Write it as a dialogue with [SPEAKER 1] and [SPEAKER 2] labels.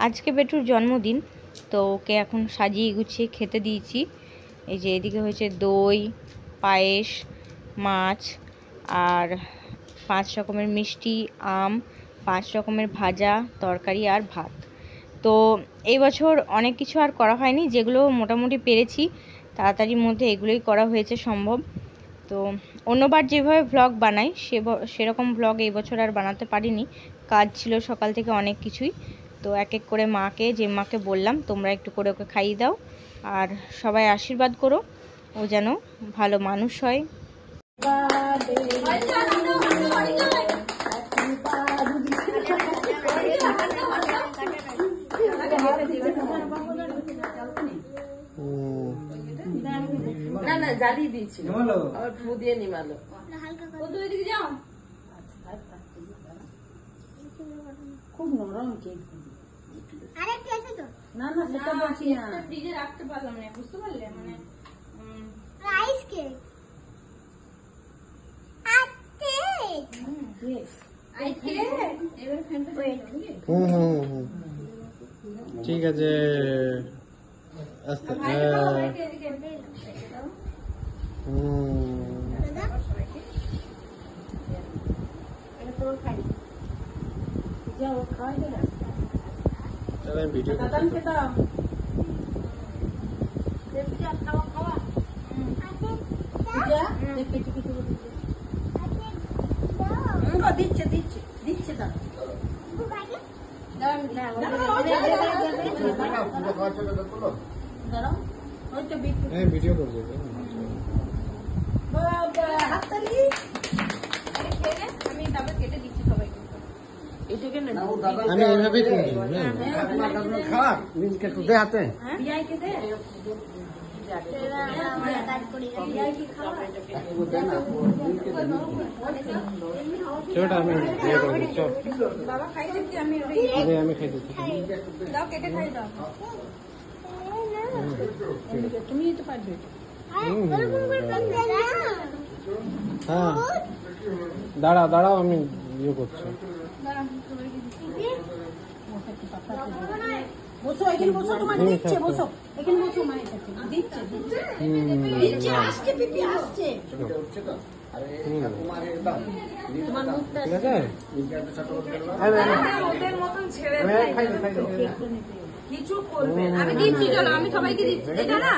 [SPEAKER 1] আজকে বেটুর জন্মদিন, তো ওকে এখন সাজিয়ে গুছিয়ে খেতে দিয়েছি। এই যে এদিকে হয়েছে দই, পায়েস, মাছ আর 5 রকমের মিষ্টি, আম, 5 রকমের ভাজা, তরকারি আর ভাত। তো এই বছর অনেক কিছু আর করা হয়নি, যেগুলো মোটামুটি পেরেছি তাড়াতাড়ির মধ্যে এগুলোই করা হয়েছে সম্ভব। তো অন্যবার যেভাবে ভ্লগ বানাই সেরকম ভ্লগ এই বছর আর বানাতে পারিনি, কাজ ছিল সকাল থেকে অনেক কিছুই। তো এক এক করে মাকে বললাম তোমরা একটু করে ওকে খাইয়ে দাও আর সবাই আশীর্বাদ করো ও যেন ভালো মানুষ হয়।
[SPEAKER 2] না না জ্বালিয়ে দিয়েছিল, আবার ফু দিয়ে নিমালো। খুব নরম কেক। না না সেটা বলছি না, ফ্রিজে রাখতে পারলাম না, বুঝতে পারলে? মানে
[SPEAKER 3] রাইস কেক।
[SPEAKER 4] ঠিক আছে, আস্তে ভিডিও
[SPEAKER 2] দিচ্ছে দিচ্ছে দিচ্ছে দাও
[SPEAKER 4] ভিডিও করছে।
[SPEAKER 2] আমি তারপর কেটে দিচ্ছি সবাইকে।
[SPEAKER 4] আমি এইভাবেই কিনছি। খারাপ দে হাতে ছোট আমি ইয়ে করে দিচ্ছি।
[SPEAKER 2] বাবা খাই দিচ্ছি, আমি
[SPEAKER 4] খাই দিচ্ছি।
[SPEAKER 2] দাও কেটে খাই দাও, তুমি নিতে পারবে।
[SPEAKER 4] হ্যাঁ দাঁড়াও আমি ইয়ে করছি।
[SPEAKER 2] বসো এখানে, বসো, তোমার দিচ্ছে, বসো এখানে, বসো, মায়ের কাছে দিচ্ছে দিচ্ছে, আসছে পিপি আসছে। তোমার মুখটা
[SPEAKER 4] ঠিক আছে,
[SPEAKER 2] ওদের মতন ছেড়ে কিছু করবে। আমি দিচ্ছি, চলো আমি সবাইকে দিচ্ছি, এটা না